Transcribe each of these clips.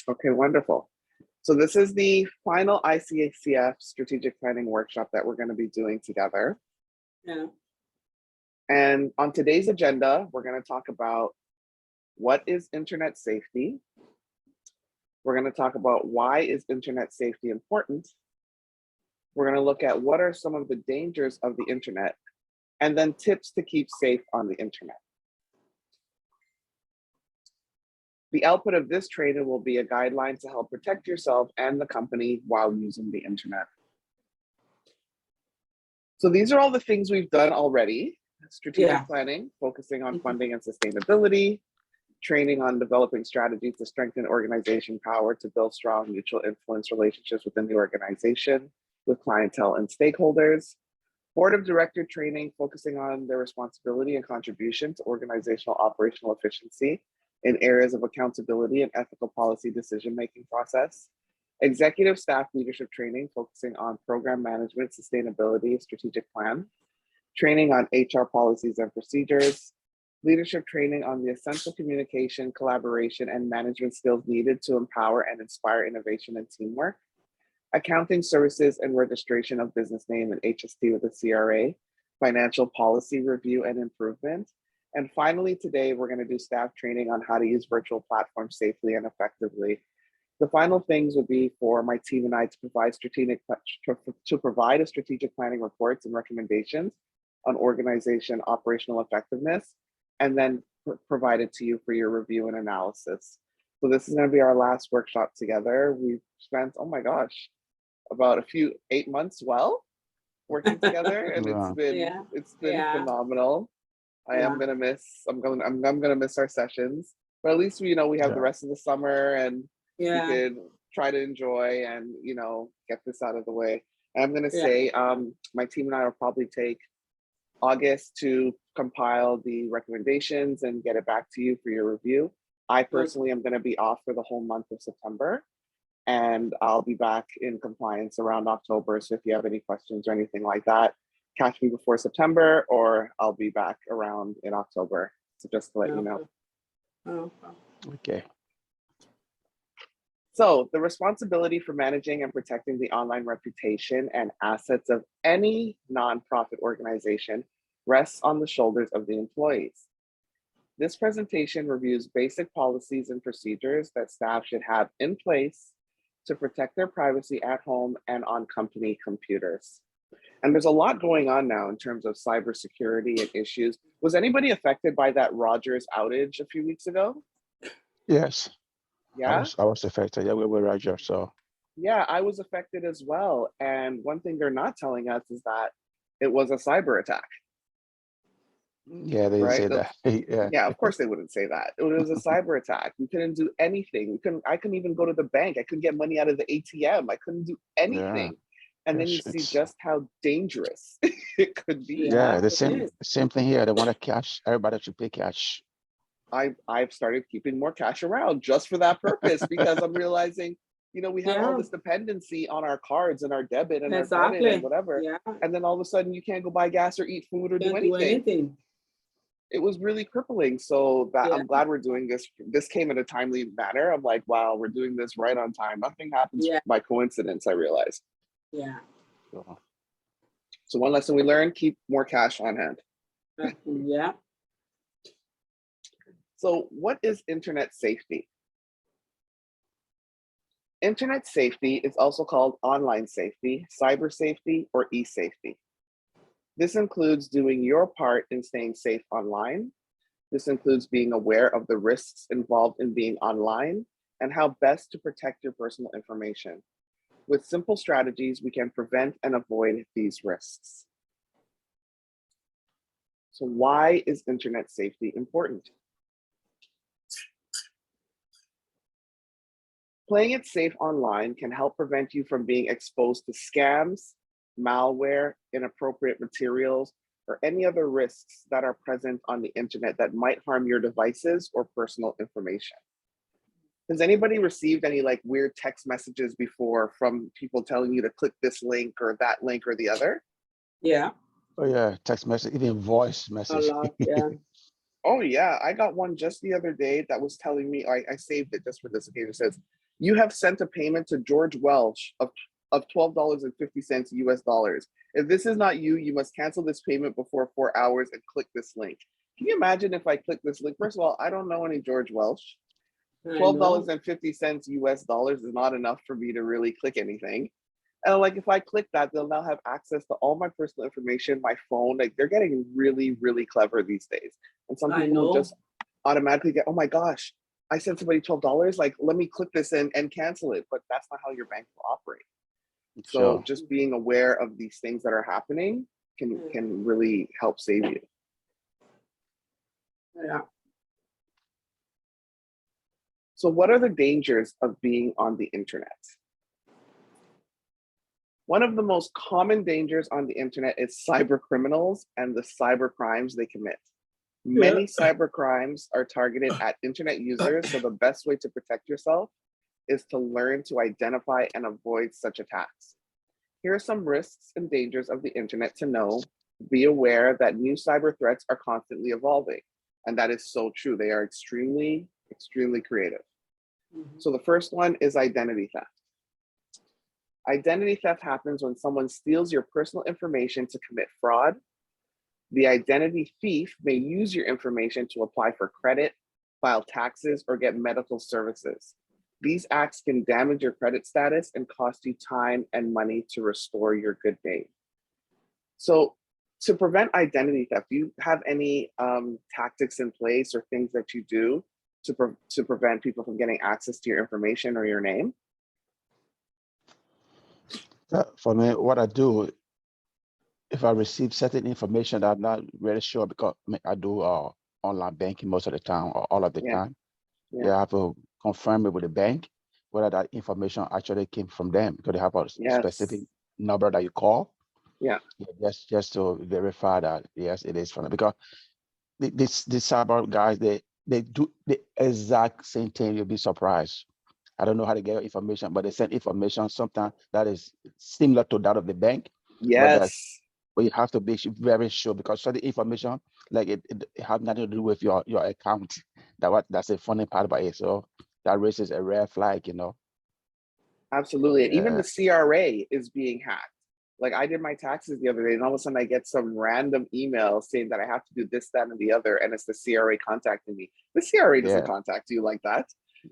Okay, wonderful. So this is the final ICACF strategic planning workshop that we're going to be doing together. Yeah. And on today's agenda, we're going to talk about what is internet safety. We're going to talk about why is internet safety important. We're going to look at what are some of the dangers of the internet, and then tips to keep safe on the internet. The output of this training will be a guideline to help protect yourself and the company while using the internet. So these are all the things we've done already. Strategic planning, focusing on funding and sustainability, training on developing strategies to strengthen organization power to build strong mutual influence relationships within the organization with clientele and stakeholders, board of director training, focusing on their responsibility and contribution to organizational operational efficiency in areas of accountability and ethical policy decision-making process, executive staff leadership training, focusing on program management, sustainability, strategic plan, training on HR policies and procedures, leadership training on the essential communication, collaboration, and management skills needed to empower and inspire innovation and teamwork, accounting services and registration of business name and HST with the CRA, financial policy review and improvement. And finally, today, we're going to do staff training on how to use virtual platforms safely and effectively. The final things would be for my team and I to provide a strategic planning reports and recommendations on organization operational effectiveness, and then provide it to you for your review and analysis. So this is going to be our last workshop together. We've spent, oh my gosh, about 8 months working together, and it's been phenomenal. I'm gonna miss our sessions, but at least we have the rest of the summer, and we can try to enjoy and get this out of the way. And I'm gonna say my team and I will probably take August to compile the recommendations and get it back to you for your review. I personally am going to be off for the whole month of September, and I'll be back in compliance around October. So if you have any questions or anything like that, catch me before September, or I'll be back around in October. So just to let you know. Okay. So the responsibility for managing and protecting the online reputation and assets of any nonprofit organization rests on the shoulders of the employees. This presentation reviews basic policies and procedures that staff should have in place to protect their privacy at home and on company computers. And there's a lot going on now in terms of cybersecurity and issues. Was anybody affected by that Rogers outage a few weeks ago? Yes. Yeah, I was affected. Yeah, we were Roger. So yeah, I was affected as well. And one thing they're not telling us is that it was a cyber attack. Yeah, they didn't say that. Yeah, of course they wouldn't say that. It was a cyber attack. We couldn't do anything. I couldn't even go to the bank. I couldn't get money out of the ATM. I couldn't do anything. And then you see just how dangerous it could be. Yeah, the same thing here. They want to cash. Everybody should pay cash. I've started keeping more cash around just for that purpose, because I'm realizing, we have all this dependency on our cards and our debit and our credit and whatever. And then all of a sudden you can't go buy gas or eat food or do anything. It was really crippling. So I'm glad we're doing this. This came in a timely manner. I'm like, wow, we're doing this right on time. Nothing happens by coincidence, I realized. Yeah. So one lesson we learned, keep more cash on hand. Yeah. So what is internet safety? Internet safety is also called online safety, cyber safety, or e-safety. This includes doing your part in staying safe online. This includes being aware of the risks involved in being online and how best to protect your personal information. With simple strategies, we can prevent and avoid these risks. So why is internet safety important? Playing it safe online can help prevent you from being exposed to scams, malware, inappropriate materials, or any other risks that are present on the internet that might harm your devices or personal information. Has anybody received any weird text messages before from people telling you to click this link or that link or the other? Yeah. Oh yeah, text message, even voice message. A lot, yeah. Oh yeah, I got one just the other day that was telling me, I saved it just for this occasion. It says, You have sent a payment to George Welsh of $12.50 US dollars. If this is not you, you must cancel this payment before 4 hours and click this link. Can you imagine if I click this link? First of all, I don't know any George Welsh. $12.50 US dollars is not enough for me to really click anything. And like, if I click that, they'll now have access to all my personal information, my phone. Like, they're getting really, really clever these days. And some people will just automatically get, oh my gosh, I sent somebody $12. Like, let me click this and cancel it. But that's not how your bank will operate. So just being aware of these things that are happening can really help save you. Yeah. So what are the dangers of being on the internet? One of the most common dangers on the internet is cyber criminals and the cyber crimes they commit. Many cyber crimes are targeted at internet users, so the best way to protect yourself is to learn to identify and avoid such attacks. Here are some risks and dangers of the internet to know. Be aware that new cyber threats are constantly evolving, and that is so true. They are extremely, extremely creative. So the first one is identity theft. Identity theft happens when someone steals your personal information to commit fraud. The identity thief may use your information to apply for credit, file taxes, or get medical services. These acts can damage your credit status and cost you time and money to restore your good name. So to prevent identity theft, do you have any tactics in place or things that you do to prevent people from getting access to your information or your name? For me, what I do, if I receive certain information that I'm not really sure, because I do online banking most of the time or all of the time. I have to confirm it with the bank whether that information actually came from them, because they have a specific number that you call. Just to verify that yes, it is from them. Because these cyber guys, they do the exact same thing. You'll be surprised. I don't know how to get your information, but they send information sometimes that is similar to that of the bank. But you have to be very sure, because certain information, like it has nothing to do with your account. That's a funny part about it. So that raises a red flag, you know. Absolutely. Even the CRA is being hacked. Like, I did my taxes the other day, and all of a sudden I get some random email saying that I have to do this, that, and the other, and it's the CRA contacting me. The CRA doesn't contact you like that,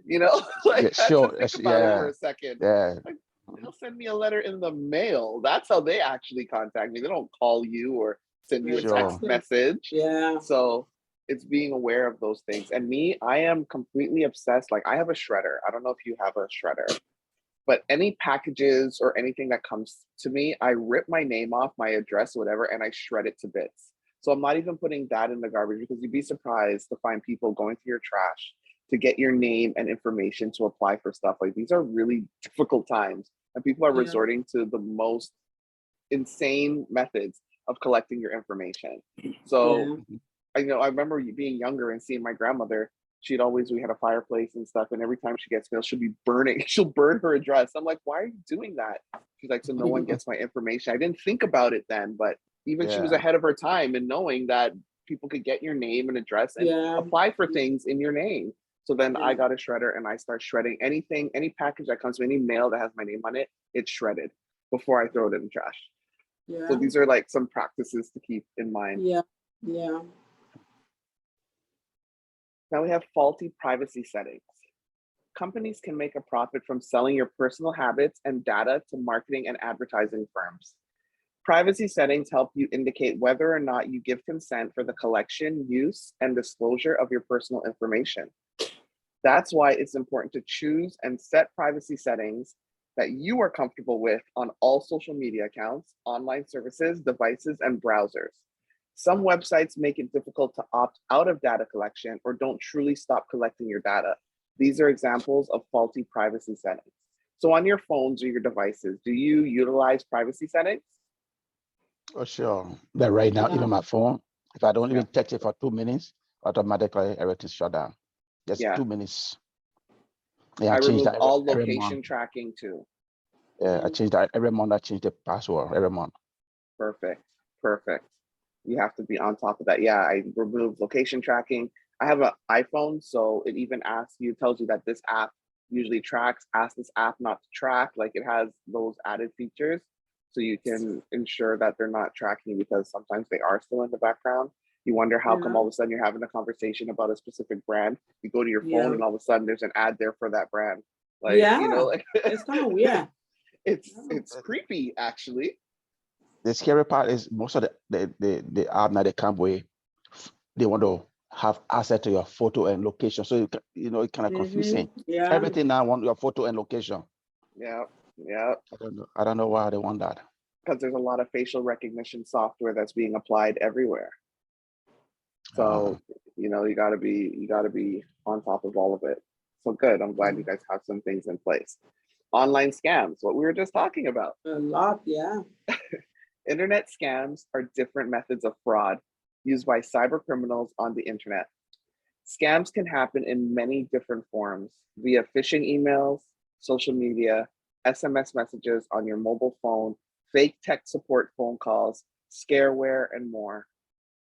you know? Like, sure. Think about it for a second. Like, they'll send me a letter in the mail. That's how they actually contact me. They don't call you or send you a text message. So it's being aware of those things. And me, I am completely obsessed. Like, I have a shredder. I don't know if you have a shredder, but any packages or anything that comes to me, I rip my name off, my address, whatever, and I shred it to bits. So I'm not even putting that in the garbage, because you'd be surprised to find people going through your trash to get your name and information to apply for stuff. Like, these are really difficult times, and people are resorting to the most insane methods of collecting your information. So I remember being younger and seeing my grandmother. We had a fireplace and stuff, and every time she gets mail, she'll burn her address. I'm like, why are you doing that? She's like, so no one gets my information. I didn't think about it then, but even she was ahead of her time in knowing that people could get your name and address and apply for things in your name. So then I got a shredder, and I start shredding anything, any package that comes to me, any mail that has my name on it, it's shredded before I throw it in the trash. So these are like some practices to keep in mind. Now we have faulty privacy settings. Companies can make a profit from selling your personal habits and data to marketing and advertising firms. Privacy settings help you indicate whether or not you give consent for the collection, use, and disclosure of your personal information. That's why it's important to choose and set privacy settings that you are comfortable with on all social media accounts, online services, devices, and browsers. Some websites make it difficult to opt out of data collection or don't truly stop collecting your data. These are examples of faulty privacy settings. So on your phones or your devices, do you utilize privacy settings? Oh, sure. But right now, even my phone, if I don't even touch it for 2 minutes, automatically everything's shut down. Just 2 minutes. I remove all location tracking too. I change that every month. I change the password every month. Perfect. You have to be on top of that. I remove location tracking. I have an iPhone, so it even tells you that this app usually tracks. Ask this app not to track, like it has those added features. So you can ensure that they're not tracking because sometimes they are still in the background. You wonder how come all of a sudden you're having a conversation about a specific brand. You go to your phone and all of a sudden there's an ad there for that brand. Like, you know, like it's kind of weird. it's creepy actually. The scary part is most of the app now they come with, they want to have access to your photo and location. So you know, it's kind of confusing. Yeah. Everything now want your photo and location. Yeah. I don't know why they want that. Because there's a lot of facial recognition software that's being applied everywhere. So, you know, you gotta be on top of all of it. So good. I'm glad you guys have some things in place. Online scams, what we were just talking about. A lot, yeah. Internet scams are different methods of fraud used by cyber criminals on the internet. Scams can happen in many different forms via phishing emails, social media, SMS messages on your mobile phone, fake tech support phone calls, scareware, and more.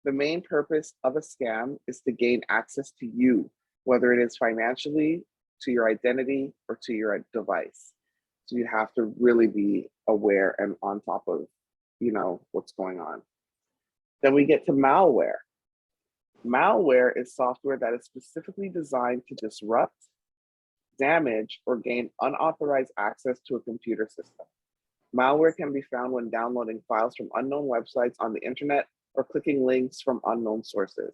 The main purpose of a scam is to gain access to you, whether it is financially, to your identity, or to your device. So you have to really be aware and on top of, you know, what's going on. Then we get to malware. Malware is software that is specifically designed to disrupt, damage, or gain unauthorized access to a computer system. Malware can be found when downloading files from unknown websites on the internet or clicking links from unknown sources.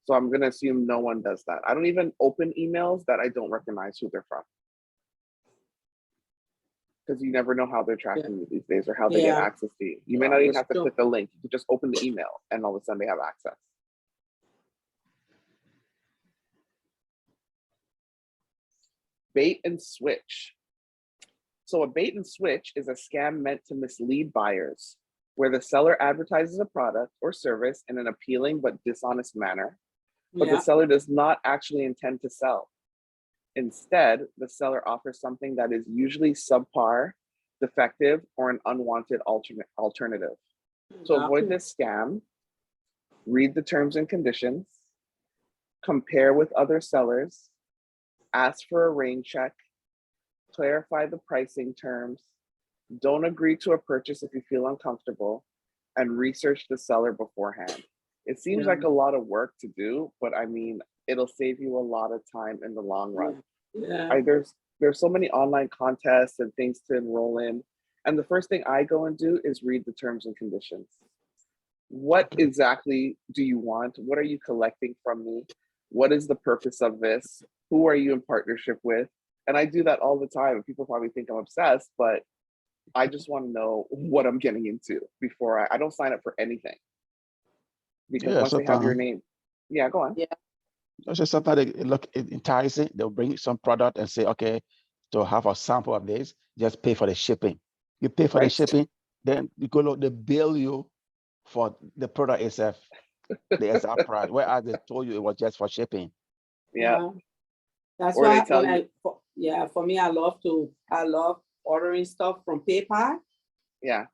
So I'm gonna assume no one does that. I don't even open emails that I don't recognize who they're from. Because you never know how they're tracking you these days or how they get access to you. You may not even have to click a link. You could just open the email and all of a sudden they have access. Bait and switch. So a bait and switch is a scam meant to mislead buyers, where the seller advertises a product or service in an appealing but dishonest manner, but the seller does not actually intend to sell. Instead, the seller offers something that is usually subpar, defective, or an unwanted alternative. To avoid this scam, read the terms and conditions, compare with other sellers, ask for a rain check, clarify the pricing terms, don't agree to a purchase if you feel uncomfortable, and research the seller beforehand. It seems like a lot of work to do, but I mean, it'll save you a lot of time in the long run. There's so many online contests and things to enroll in. And the first thing I go and do is read the terms and conditions. What exactly do you want? What are you collecting from me? What is the purpose of this? Who are you in partnership with? And I do that all the time. People probably think I'm obsessed, but I just want to know what I'm getting into before I don't sign up for anything. Because once they have your name, go on. It's just sometimes they look enticing. They'll bring some product and say, okay, to have a sample of this, just pay for the shipping. You pay for the shipping, then you go look, they bill you for the product itself, the exact price, whereas they told you it was just for shipping. That's why for me, I love ordering stuff from PayPal. I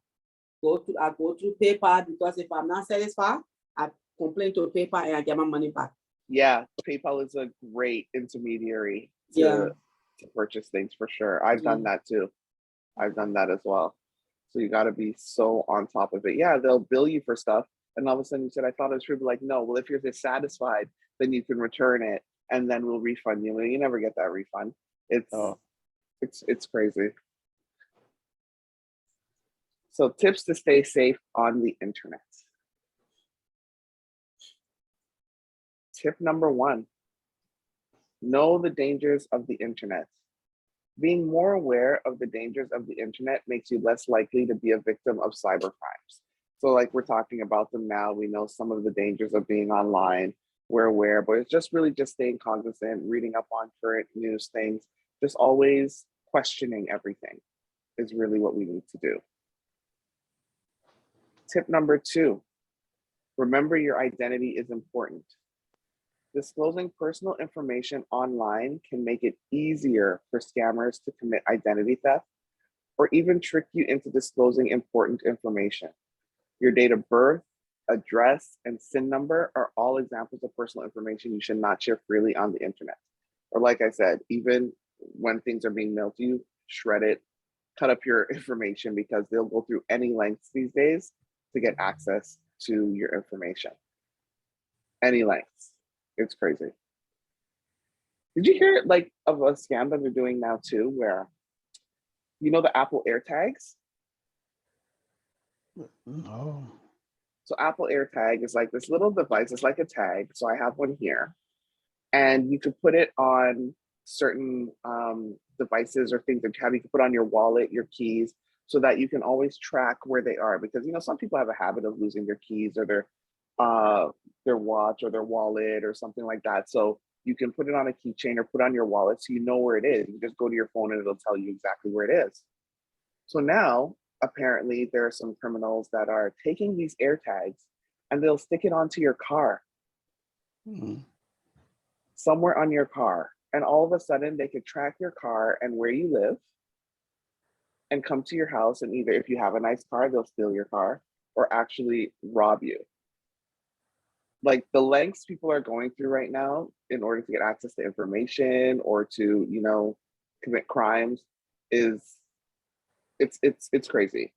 go through PayPal because if I'm not satisfied, I complain to PayPal and I get my money back. PayPal is a great intermediary to purchase things for sure. I've done that too. I've done that as well. So you got to be so on top of it. They'll bill you for stuff, and all of a sudden you said, "I thought it was free." But like, no. Well, if you're dissatisfied, then you can return it, and then we'll refund you. And you never get that refund. It's crazy. So tips to stay safe on the internet. Tip number 1, know the dangers of the internet. Being more aware of the dangers of the internet makes you less likely to be a victim of cyber crimes. So like we're talking about them now, we know some of the dangers of being online, we're aware, but it's just really just staying cognizant, reading up on current news things, just always questioning everything is really what we need to do. Tip number 2, remember your identity is important. Disclosing personal information online can make it easier for scammers to commit identity theft or even trick you into disclosing important information. Your date of birth, address, and SIN number are all examples of personal information you should not share freely on the internet. Or like I said, even when things are being mailed to you, shred it, cut up your information, because they'll go through any lengths these days to get access to your information. Any lengths. It's crazy. Did you hear like of a scam that they're doing now too, where the Apple AirTags? No. So Apple AirTag is like this little device. It's like a tag. So I have one here, and you could put it on certain devices or things that you could put on your wallet, your keys, so that you can always track where they are. Because some people have a habit of losing their keys or their watch or their wallet or something like that. So you can put it on a keychain or put on your wallet so you know where it is. You just go to your phone and it'll tell you exactly where it is. So now, apparently, there are some criminals that are taking these AirTags and they'll stick it onto your car. Somewhere on your car. And all of a sudden, they could track your car and where you live and come to your house. And either if you have a nice car, they'll steal your car or actually rob you. Like the lengths people are going through right now in order to get access to information or to, commit crimes it's crazy.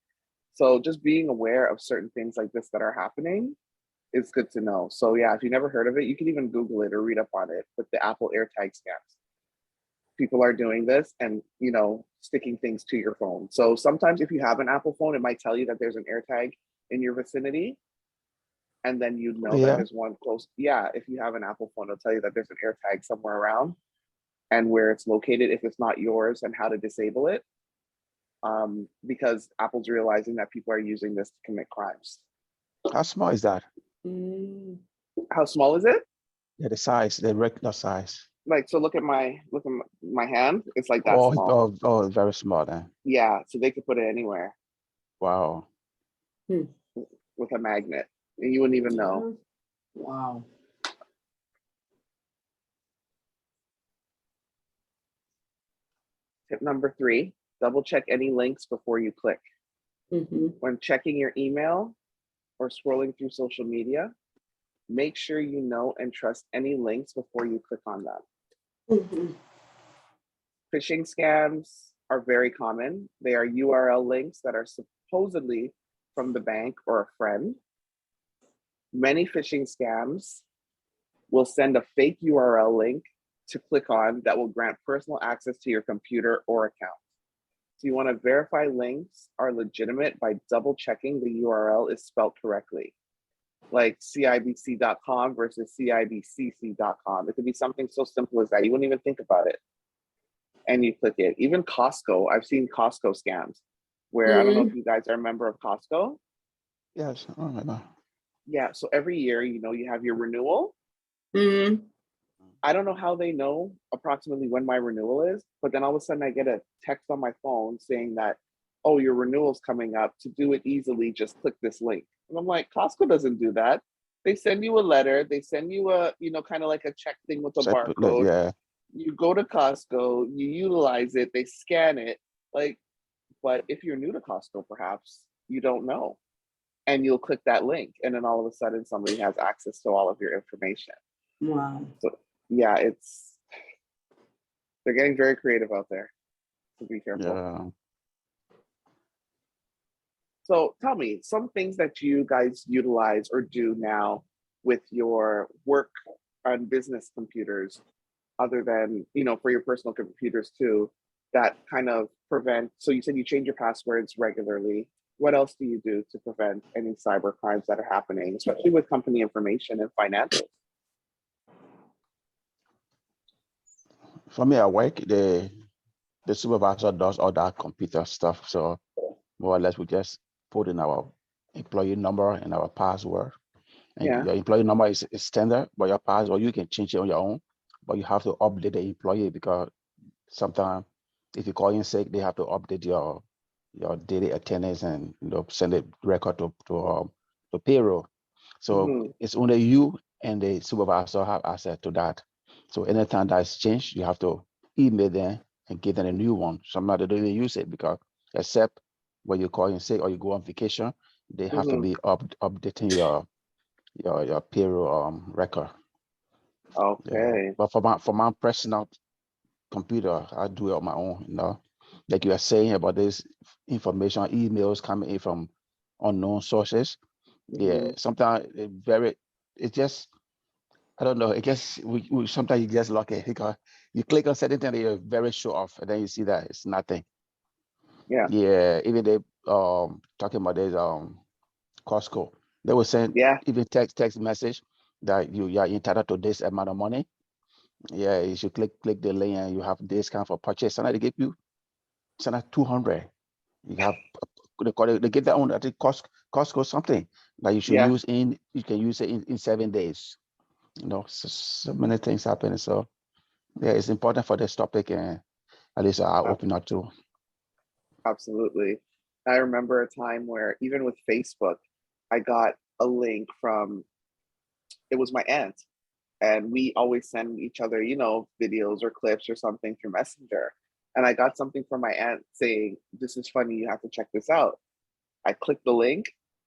So just being aware of certain things like this that are happening is good to know. So yeah, if you never heard of it, you can even Google it or read up on it. But the Apple AirTag scams, people are doing this and sticking things to your phone. So sometimes if you have an Apple phone, it might tell you that there's an AirTag in your vicinity. And then that there's one close. Yeah, if you have an Apple phone, it'll tell you that there's an AirTag somewhere around and where it's located if it's not yours and how to disable it. Because Apple's realizing that people are using this to commit crimes. How small is that? How small is it? Yeah, the size, the regular size. Like, so look at my hand. It's like that small. Oh, very small then. Yeah, so they could put it anywhere. Wow. With a magnet. And you wouldn't even know. Wow. Tip number 3, double check any links before you click. When checking your email or scrolling through social media, make sure you know and trust any links before you click on them. Phishing scams are very common. They are URL links that are supposedly from the bank or a friend. Many phishing scams will send a fake URL link to click on that will grant personal access to your computer or account. So you want to verify links are legitimate by double checking the URL is spelled correctly. Like CIBC.com versus CIBCC.com. It could be something so simple as that. You wouldn't even think about it. And you click it. Even Costco, I've seen Costco scams where I don't know if you guys are a member of Costco. Yes. Oh my God. Yeah, so every year, you have your renewal. I don't know how they know approximately when my renewal is, but then all of a sudden I get a text on my phone saying that, oh, your renewal's coming up. To do it easily, just click this link. And I'm like, Costco doesn't do that. They send you a letter. They send you a, kind of like a check thing with a barcode. Yeah. You go to Costco, you utilize it, they scan it. But if you're new to Costco, perhaps you don't know. And you'll click that link, and then all of a sudden somebody has access to all of your information. Wow. So yeah, they're getting very creative out there. So be careful. Yeah. So tell me some things that you guys utilize or do now with your work on business computers, other than, for your personal computers too, that kind of prevent. So you said you change your passwords regularly. What else do you do to prevent any cyber crimes that are happening, especially with company information and financials? For me at work, the supervisor does all that computer stuff. So more or less we just put in our employee number and our password. And your employee number is standard, but your password, you can change it on your own, but you have to update the employee because sometimes if you call in sick, they have to update your daily attendance and send a record to payroll. So it's only you and the supervisor have access to that. So anytime that's changed, you have to email them and give them a new one. Somebody don't even use it because except when you call in sick or you go on vacation, they have to be updating your payroll record. Okay. Yeah. But for my personal computer. I do it on my own, you know. Like you are saying about this information, emails coming in from unknown sources. Yeah, sometimes it's just, I don't know. It just we sometimes you just lucky because you click on certain thing that you're very sure of, and then you see that it's nothing. Yeah. Yeah, even they talking about this Costco, they will send even text message that you are entitled to this amount of money. Yeah, you should click the link and you have this kind of purchase. And they give you 200. You have they get that on I think Costco something that you should use you can use it in 7 days. You know, so many things happen. So yeah, it's important for this topic, and at least I'll open up to. Absolutely. I remember a time where even with Facebook, I got a link from, it was my aunt, and we always send each other, you know, videos or clips or something through Messenger. And I got something from my aunt saying, "This is funny, you have to check this out." I clicked the link.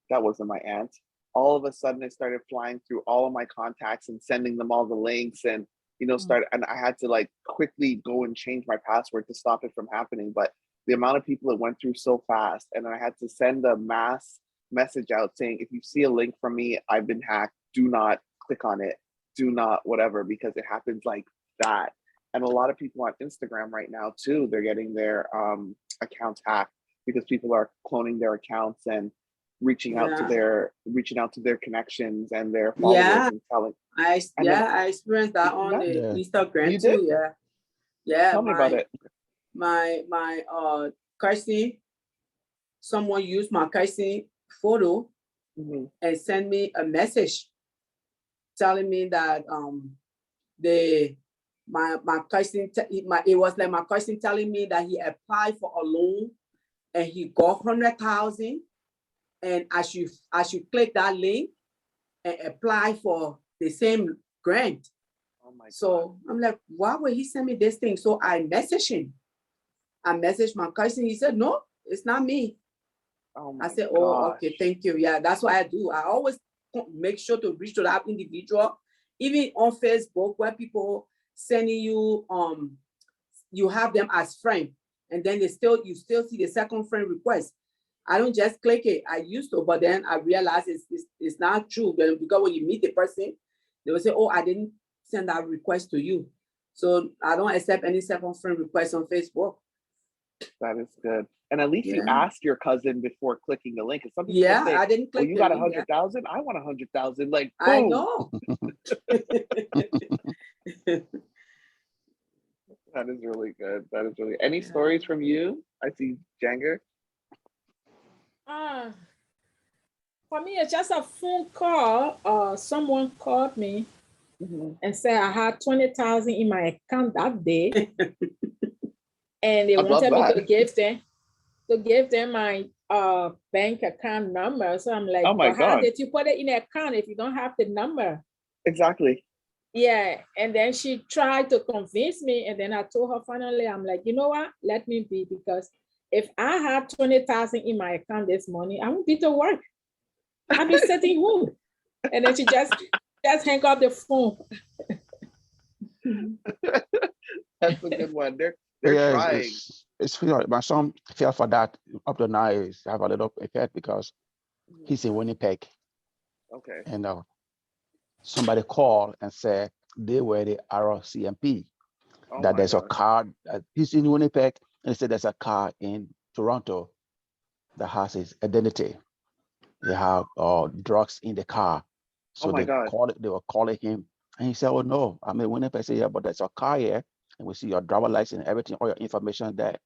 That wasn't my aunt. All of a sudden, it started flying through all of my contacts and sending them all the links, and you know, and I had to like quickly go and change my password to stop it from happening. But the amount of people it went through so fast, and I had to send a mass message out saying, "If you see a link from me, I've been hacked. Do not click on it. Do not whatever," because it happens like that. And a lot of people on Instagram right now too, they're getting their accounts hacked because people are cloning their accounts and reaching out to their connections and their followers and telling. I experienced that on the Instagram you too. Did? Yeah. Tell me about it. My cousin, someone used my cousin photo and sent me a message telling me that my cousin, it was like my cousin telling me that he applied for a loan and he got 100,000, and I should click that link and apply for the same grant. Oh my God. I'm like, why would he send me this thing? So I messaged him. I messaged my cousin. He said, "No, it's not me." I said, "Oh, okay, thank you." Yeah, that's what I do. I always make sure to reach to that individual, even on Facebook, where people sending you you have them as friend, and then you still see the second friend request. I don't just click it. I used to, but then I realized it's not true. Because when you meet the person, they will say, "Oh, I didn't send that request to you." So I don't accept any second friend request on Facebook. That is good. And at least you asked your cousin before clicking the link. Some people say, I didn't click. "Well, you got 100,000. I want 100,000." Like, boom. I know. That is really good. That is really. Any stories from you? I see Janger. For me, it's just a phone call. Someone called me and said I had 20,000 in my account that day, and they wanted me to give them my bank account number. So I'm like, "Oh my God, how did you put it in an account if you don't have the number?" Exactly. Yeah, and then she tried to convince me, and then I told her finally, I'm like, you know what? Let me be, because if I had 20,000 in my account this morning, I won't be to work. I'll be sitting home. And then she just hang up the phone. That's a good one. They're trying. It's my son fell for that up to now. Is have a little effect because he's in Winnipeg. Okay. And somebody called and said they were the RCMP. That there's a car. He's in Winnipeg, and he said there's a car in Toronto that has his identity. They have drugs in the car. So they were calling him, and he said, "Oh no, I'm in Winnipeg." I said, "Yeah, but there's a car here, and we see your driver license and everything, all your information there.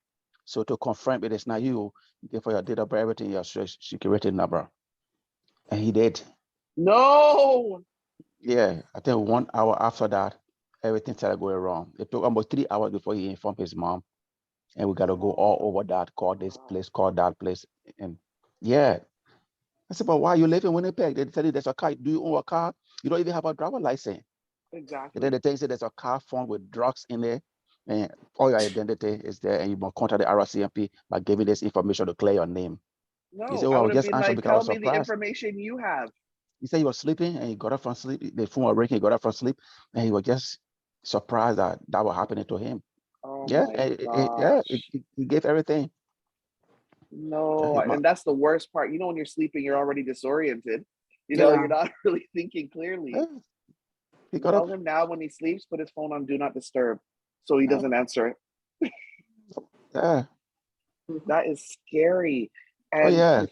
So to confirm it is not you, give for your date of birth, everything, your security number." And he did. No. Yeah, I think 1 hour after that, everything started going wrong. It took almost 3 hours before he informed his mom, and we got to go all over that, call this place, call that place, and yeah. I said, "But why you live in Winnipeg? They tell you there's a car. Do you own a car? You don't even have a driver license." Exactly. And then the thing said there's a car found with drugs in there, and all your identity is there, and you must contact the RCMP by giving this information to clear your name. No, he said, I "Oh, I would was have just been answering like, because I was "Tell me the surprised." information you have. He said he was sleeping and he got up from sleep. The phone was ringing, he got up from sleep, and he was just surprised that was happening to him. Oh Oh Yeah, my yeah, gosh. it gave everything. No, and that's the worst part. You know, when you're sleeping, you're already disoriented. You know, Yeah. you're not really thinking clearly. Yeah, he got Tell up. him now when he sleeps, put his phone on do not disturb so he doesn't answer it. Yeah. That is scary. Oh And yeah.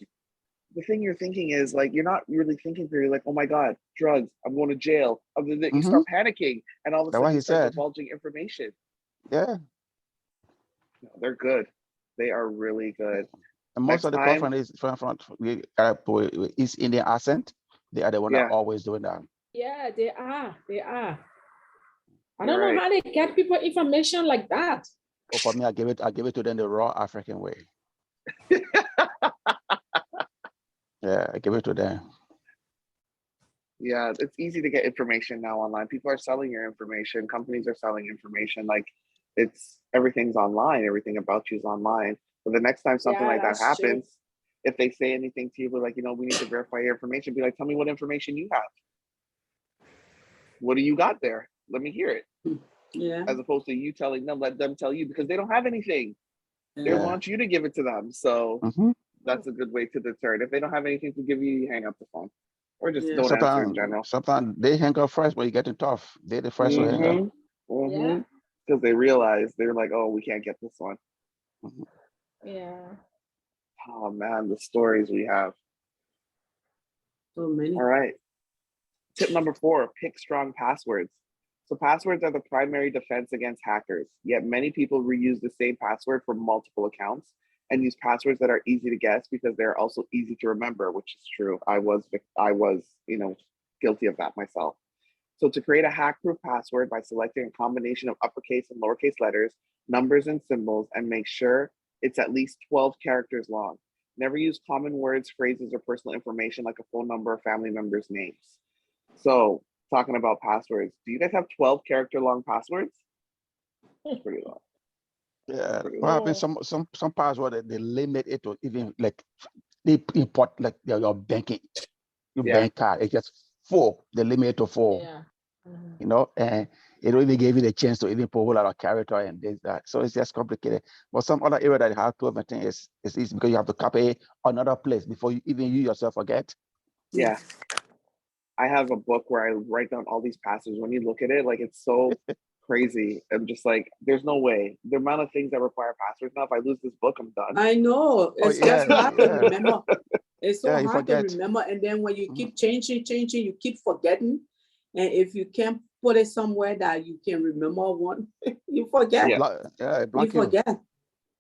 the thing you're thinking is like, you're not really thinking through. You're like, oh my God, drugs, I'm going to jail. You start panicking and all of a That's sudden what you he start said. divulging information. Yeah. No, they're good. They are really good. And most Next of the time, girlfriend is from East Indian accent. They are the one that yeah, are always doing that. Yeah, they are. They are. I you're don't know right. how they get people information like that. But for me, I give it to them the raw African way. Yeah, I give it to them. Yeah, it's easy to get information now online. People are selling your information. Companies are selling information. Like everything's online. Everything about you is online. But the next time something Yeah, like that that's true. happens, if they say anything to you, but like, we need to verify your information, be like, tell me what information you have. What do you got there? Let me hear it. Yeah. As opposed to you telling them, let them tell you, because they don't have anything. They Yeah. want you to give it to them. So that's a good way to deter it. If they don't have anything to give you, you hang up the phone. Or just don't answer in general. Sometimes they hang up first, but you get it tough. They're the first to hang up. Yeah. Because they realize they're like, oh, we can't get this one. Yeah. Oh man, the stories we have. So many. All right. Tip number 4, pick strong passwords. So passwords are the primary defense against hackers, yet many people reuse the same password for multiple accounts and use passwords that are easy to guess because they're also easy to remember, which is true. I was, guilty of that myself. So to create a hack-proof password by selecting a combination of uppercase and lowercase letters, numbers and symbols, and make sure it's at least 12 characters long. Never use common words, phrases, or personal information like a phone number or family members' names. So talking about passwords, do you guys have 12 character long passwords? That's pretty long. Yeah, what happens? Some password they limit it to even like they import like your banking, bank card. It's just 4. They limit it to 4. Yeah. And it don't even give you the chance to even put a whole lot of character and this that. So it's just complicated. But some other area that have 12 thing is easy because you have to copy another place before you yourself forget. Yeah. I have a book where I write down all these passwords. When you look at it, like it's so crazy. I'm just like, there's no way. The amount of things that require passwords now, if I lose this book, I'm done. I know. It's just hard to remember. It's so hard to remember. And then when you keep changing, you keep forgetting. And if you can't put it somewhere that you can remember one, you forget. You forget.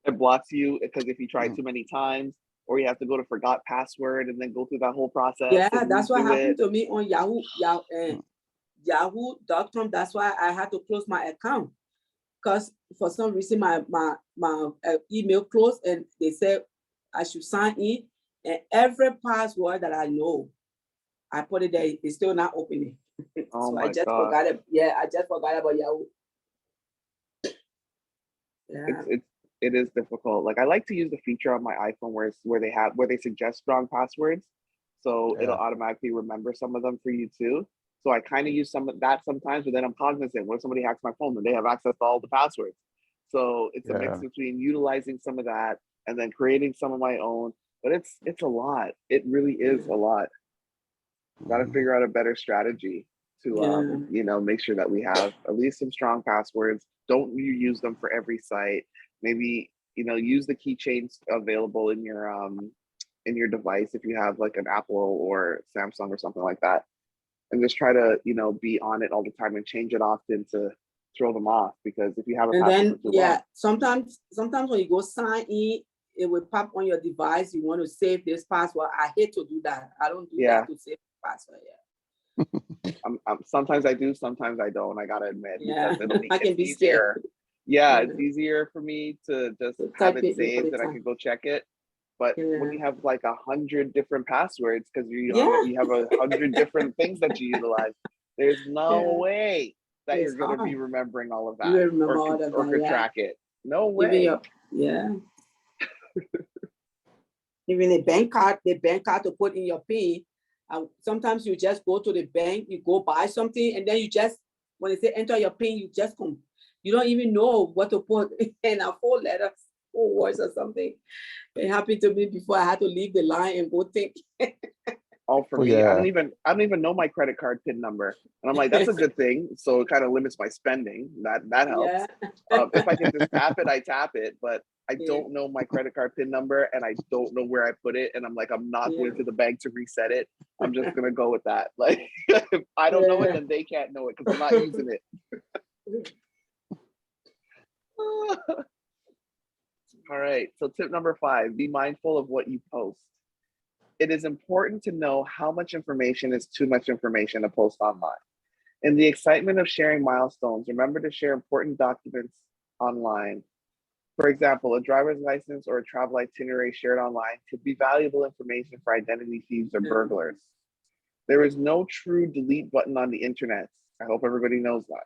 It blocks you because if you try too many times, or you have to go to forgot password and then go through that whole process. Yeah, that's what happened to me on Yahoo.com. That's why I had to close my account because for some reason my email closed and they said I should sign in, and every password that I know, I put it there. It's still not opening. Oh so my I just God. forgot it. Yeah, I just forgot about Yahoo. Yeah. It is difficult. Like I like to use the feature on my iPhone where they suggest strong passwords, so it'll automatically remember some of them for you too. So I kind of use some of that sometimes, but then I'm cognizant when somebody hacks my phone, then they have access to all the passwords. So it's a mix between utilizing some of that and then creating some of my own. But it's a lot. It really is a lot. Got to figure out a better strategy to make sure that we have at least some strong passwords. Don't you use them for every site. Maybe use the keychains available in your device if you have like an Apple or Samsung or something like that, and just try to be on it all the time and change it often to throw them off, because if you have a password for too long, sometimes when you go sign in, it will pop on your device. You want to save this password. I hate to do that. I don't do that to save the password. Sometimes I do, sometimes I don't. I gotta admit, because it'll make it easier. Scared. It's easier for me to just have it saved and I can go check it. But when you have like 100 different passwords, because you have 100 different things that you utilize, there's no way that you're gonna be remembering all of that or could track it. No way. Even the bank card to put in your PIN. Sometimes you just go to the bank, you go buy something, and then you just, when they say enter your PIN, you just you don't even know what to put in a 4 letters, 4 words or something. It happened to me before. I had to leave the line and go think. Oh, for me, I don't even know my credit card PIN number, and I'm like, that's a good thing. So it kind of limits my spending. That helps. Yeah. If I can just tap it, I tap it, but I don't know my credit card PIN number, and I don't know where I put it, and I'm like, I'm not going to the bank to reset it. I'm just gonna go with that. Like, if I don't know it, then they can't know it because I'm not using it. All right. So tip number 5: be mindful of what you post. It is important to know how much information is too much information to post online. In the excitement of sharing milestones, remember to share important documents online. For example, a driver's license or a travel itinerary shared online could be valuable information for identity thieves or burglars. There is no true delete button on the internet. I hope everybody knows that.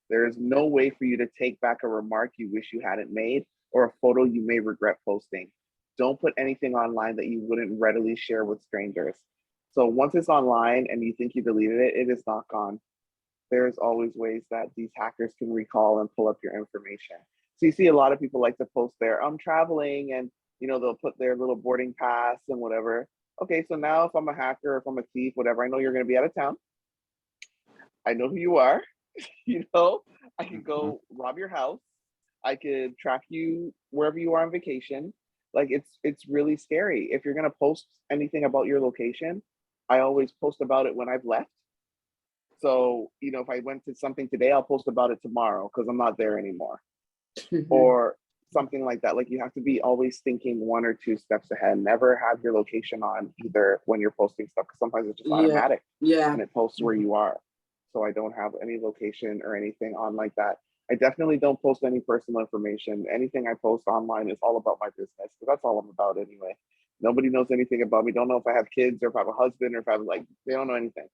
There is no way for you to take back a remark you wish you hadn't made or a photo you may regret posting. Don't put anything online that you wouldn't readily share with strangers. So once it's online and you think you deleted it, it is not gone. There's always ways that these hackers can recall and pull up your information. So you see a lot of people like to post their, I'm traveling, and they'll put their little boarding pass and whatever. Okay, so now if I'm a hacker, if I'm a thief, whatever, I know you're gonna be out of town. I know who you are. I can go rob your house. I could track you wherever you are on vacation. Like it's really scary. If you're gonna post anything about your location, I always post about it when I've left. So, if I went to something today, I'll post about it tomorrow because I'm not there anymore. Or something like that. Like you have to be always thinking 1 or 2 steps ahead. Never have your location on either when you're posting stuff, because sometimes it's just automatic. And it posts where you are. So I don't have any location or anything on like that. I definitely don't post any personal information. Anything I post online is all about my business, because that's all I'm about anyway. Nobody knows anything about me. Don't know if I have kids or if I have a husband or if I have they don't know anything.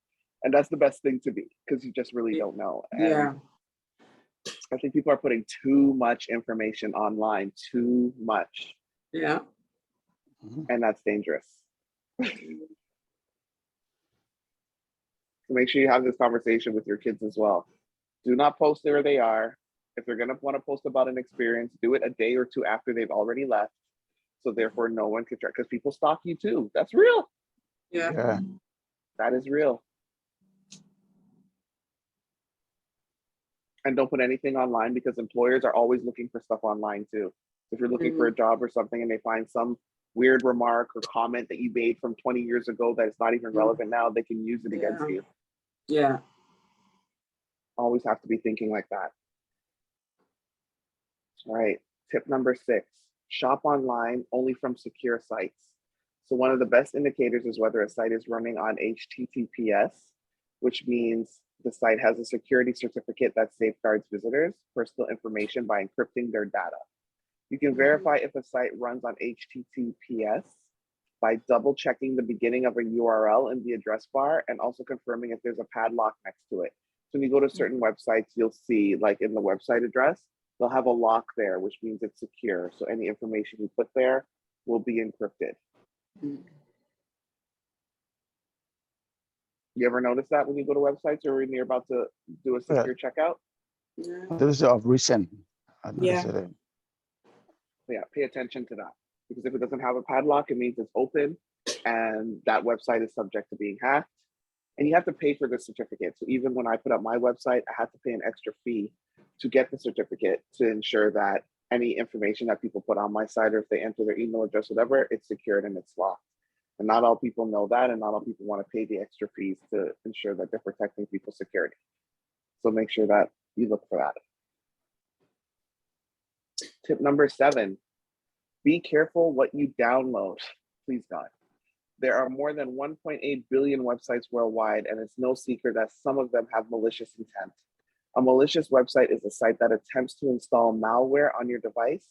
And that's the best thing to be, because you just really don't know. And I think people are putting too much information online, too much. Yeah. And that's dangerous. So make sure you have this conversation with your kids as well. Do not post where they are. If they're going to want to post about an experience, do it a day or 2 after they've already left. So therefore no one can track, because people stalk you too. That's real. Yeah. That is real. And don't put anything online, because employers are always looking for stuff online too. If you're looking for a job or something and they find some weird remark or comment that you made from 20 years ago that is not even relevant now, they can use it against you. Yeah. Always have to be thinking like that. All right, tip number 6, shop online only from secure sites. So one of the best indicators is whether a site is running on HTTPS, which means the site has a security certificate that safeguards visitors' personal information by encrypting their data. You can verify if a site runs on HTTPS by double checking the beginning of a URL in the address bar and also confirming if there's a padlock next to it. So when you go to certain websites, you'll see, like in the website address, they'll have a lock there, which means it's secure. So any information you put there will be encrypted. You ever notice that when you go to websites or when you're about to do a secure checkout? This is of recent. Yeah, pay attention to that, because if it doesn't have a padlock, it means it's open and that website is subject to being hacked. And you have to pay for the certificate. So even when I put up my website, I had to pay an extra fee to get the certificate to ensure that any information that people put on my site, or if they enter their email address, whatever, it's secured and it's locked. And not all people know that, and not all people want to pay the extra fees to ensure that they're protecting people's security. So make sure that you look for that. Tip number 7, be careful what you download. Please God. There are more than 1.8 billion websites worldwide, and it's no secret that some of them have malicious intent. A malicious website is a site that attempts to install malware on your device,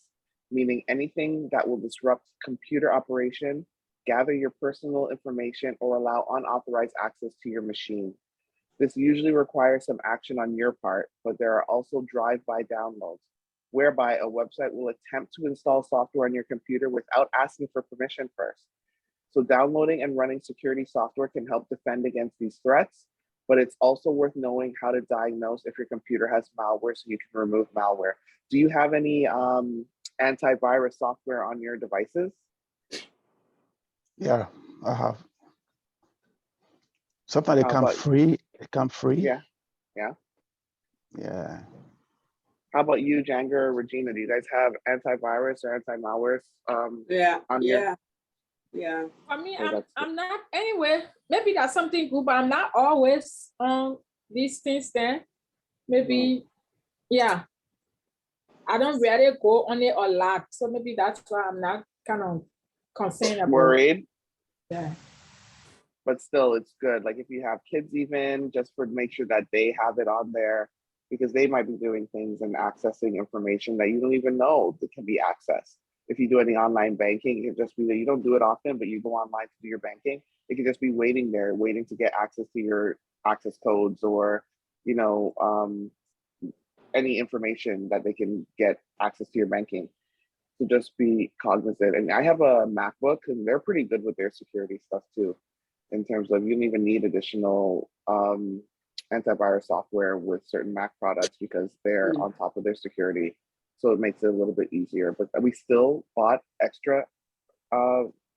meaning anything that will disrupt computer operation, gather your personal information, or allow unauthorized access to your machine. This usually requires some action on your part, but there are also drive-by downloads, whereby a website will attempt to install software on your computer without asking for permission first. So downloading and running security software can help defend against these threats, but it's also worth knowing how to diagnose if your computer has malware so you can remove malware. Do you have any antivirus software on your devices? Yeah, I have. Sometimes they come free. It come free. Yeah, yeah. Yeah. How about you, Janga or Regina? Do you guys have antivirus or anti-malware on your? Yeah. For me, I'm not anyway. Maybe that's something good, but I'm not always on these things then. Maybe, yeah. I don't really go on it a lot. So maybe that's why I'm not kind of concerned about worried. Yeah. But still, it's good. Like if you have kids, even just for make sure that they have it on there, because they might be doing things and accessing information that you don't even know that can be accessed. If you do any online banking, it just be that you don't do it often, but you go online to do your banking. It could just be waiting there, waiting to get access to your access codes or, you know, any information that they can get access to your banking. So just be cognizant. And I have a MacBook, and they're pretty good with their security stuff too, in terms of you don't even need additional antivirus software with certain Mac products because they're on top of their security. So it makes it a little bit easier. But we still bought extra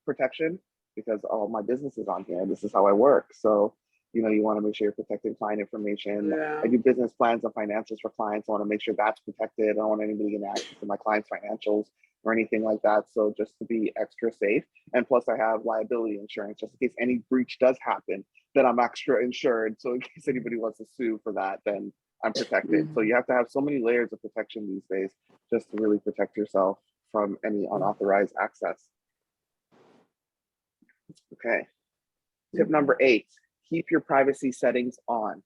protection because all my business is on here. This is how I work. So, you know, you want to make sure you're protecting client information. Yeah. I do business plans and financials for clients. I want to make sure that's protected. I don't want anybody getting access to my clients' financials or anything like that. So just to be extra safe. And plus I have liability insurance just in case any breach does happen, then I'm extra insured. So in case anybody wants to sue for that, then I'm protected. So you have to have so many layers of protection these days just to really protect yourself from any unauthorized access. Okay. Tip number 8, keep your privacy settings on.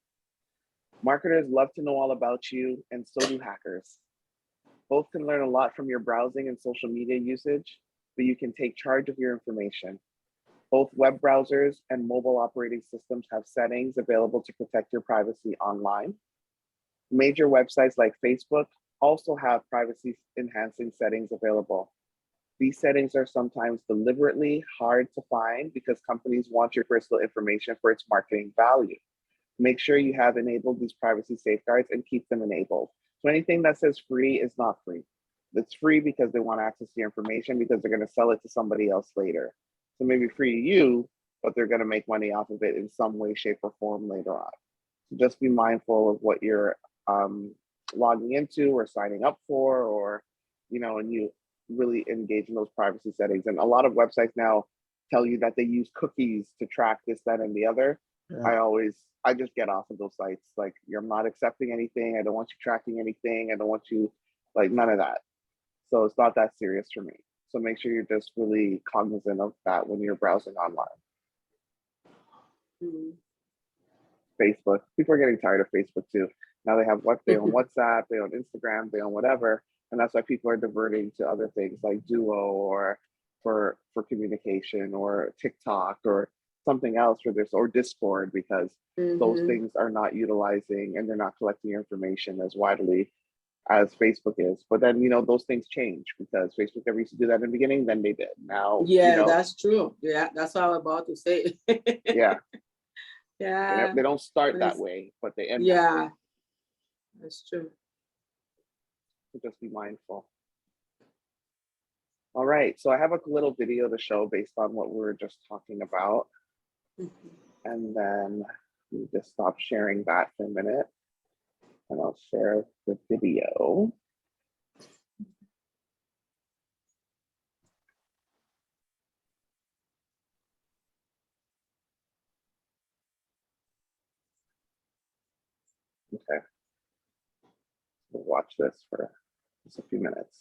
Marketers love to know all about you, and so do hackers. Both can learn a lot from your browsing and social media usage, but you can take charge of your information. Both web browsers and mobile operating systems have settings available to protect your privacy online. Major websites like Facebook also have privacy enhancing settings available. These settings are sometimes deliberately hard to find because companies want your personal information for its marketing value. Make sure you have enabled these privacy safeguards and keep them enabled. So anything that says free is not free. It's free because they want access to your information because they're going to sell it to somebody else later. So maybe free to you, but they're going to make money off of it in some way, shape, or form later on. So just be mindful of what you're logging into or signing up for, or, you know, and you really engage in those privacy settings. And a lot of websites now tell you that they use cookies to track this, that, and the other. Yeah. I just get off of those sites. Like, you're not accepting anything. I don't want you tracking anything. I don't want you, like, none of that. So it's not that serious for me. So make sure you're just really cognizant of that when you're browsing online. Facebook. People are getting tired of Facebook too. Now they have they own WhatsApp, they own Instagram, they own whatever. And that's why people are diverting to other things like Duo or for communication, or TikTok or something else for this, or Discord, because those things are not utilizing and they're not collecting your information as widely as Facebook is. But then, you know, those things change because Facebook never used to do that in the beginning, then they did. Now, yeah, you know, that's true. Yeah, that's what I was about to say. Yeah. Yeah. They don't start that way, but they end that way. Yeah, that's true. So just be mindful. All right, so I have a little video to show based on what we were just talking about. And then we just stop sharing that for a minute. And I'll share the video. Okay. We'll watch this for just a few minutes.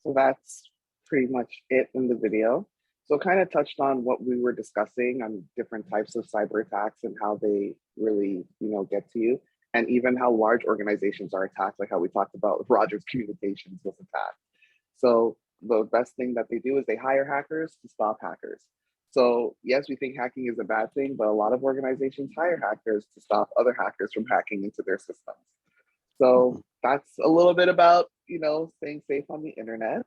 So that's pretty much it in the video. So kind of touched on what we were discussing on different types of cyber attacks and how they really, get to you, and even how large organizations are attacked, like how we talked about Rogers Communications was attacked. So the best thing that they do is they hire hackers to stop hackers. So yes, we think hacking is a bad thing, but a lot of organizations hire hackers to stop other hackers from hacking into their systems. So that's a little bit about, staying safe on the internet.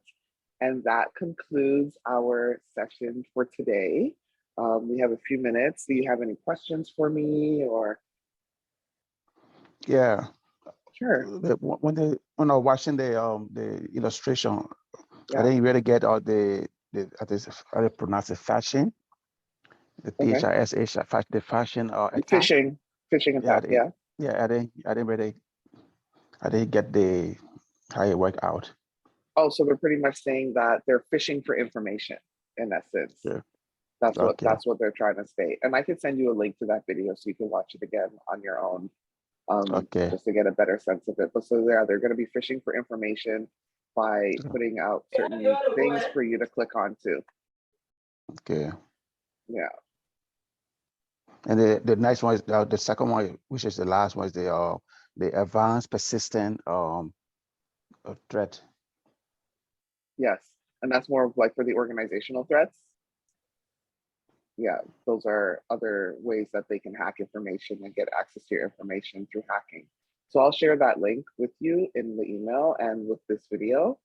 And that concludes our session for today. We have a few minutes. Do you have any questions for me or? Yeah. Sure. When I was watching the illustration, Yeah. I didn't really get all the how do you pronounce it, fashion, the PHISH, the fashion attack. Phishing attack. Yeah. Yeah, I didn't get the how it worked out. Oh, so we're pretty much saying that they're fishing for information in essence. Yeah. That's what they're trying to state. And I could send you a link to that video so you can watch it again on your own. Just to get a better sense of it. But so they're going to be fishing for information by putting out certain things for you to click onto. Okay. Yeah. And the next one is the second one, which is the last one, is the advanced persistent threat. Yes, and that's more of like for the organizational threats. Yeah, those are other ways that they can hack information and get access to your information through hacking. So I'll share that link with you in the email and with this video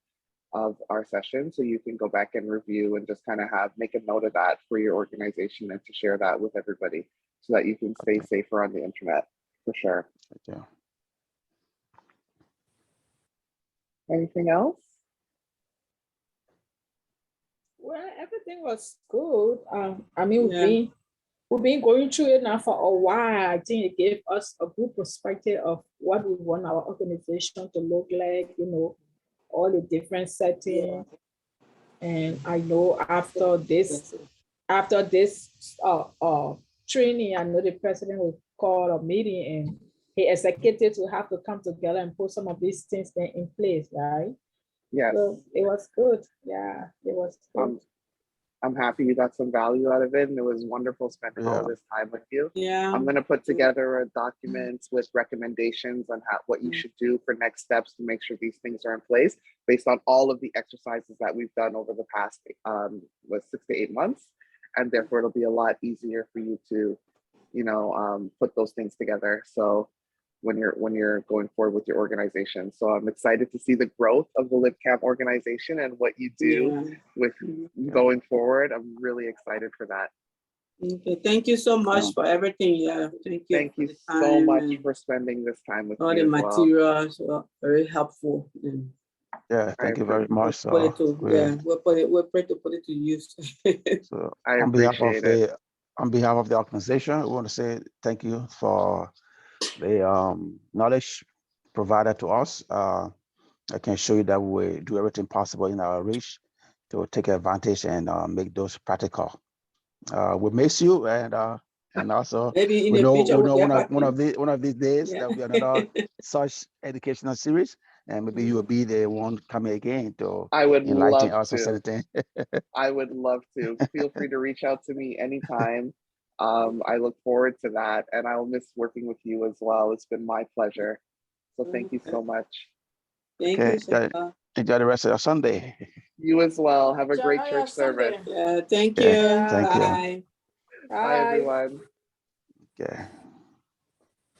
of our session, so you can go back and review and just kind of make a note of that for your organization and to share that with everybody so that you can stay safer on the internet, for sure. Yeah. Anything else? Well, everything was good. I mean, we've been going through it now for a while. I think it gave us a good perspective of what we want our organization to look like, all the different settings. And I know after this training, I know the president will call a meeting and the executives will have to come together and put some of these things then in place, right? Yes. So it was good. Yeah, it was good. I'm happy you got some value out of it, and it was wonderful spending all this time with you. Yeah. I'm going to put together a document with recommendations on what you should do for next steps to make sure these things are in place based on all of the exercises that we've done over the past 6 to 8 months, and therefore it'll be a lot easier for you to, put those things together. So when you're going forward with your organization. So I'm excited to see the growth of the LIBCAM organization and what you do with going forward. I'm really excited for that. Okay, thank you so much for everything. Yeah, thank you. Thank you so much for spending this time with me. All the materials were very helpful. Yeah, thank you very much. We'll pray to put it to use. So I appreciate it. On behalf of the organization, we want to say thank you for the knowledge provided to us. I can show you that we do everything possible in our reach to take advantage and make those practical. We miss you, and also maybe in the future one of these days there'll be another such educational series, and maybe you will be the one coming again to enlighten us on certain. I would love to. Feel free to reach out to me anytime. I look forward to that, and I'll miss working with you as well. It's been my pleasure. So thank you so much. Thank you so much. Enjoy the rest of your Sunday. You as well. Have a great church service. Yeah, thank you. Thank you. Bye. Bye, everyone. Okay.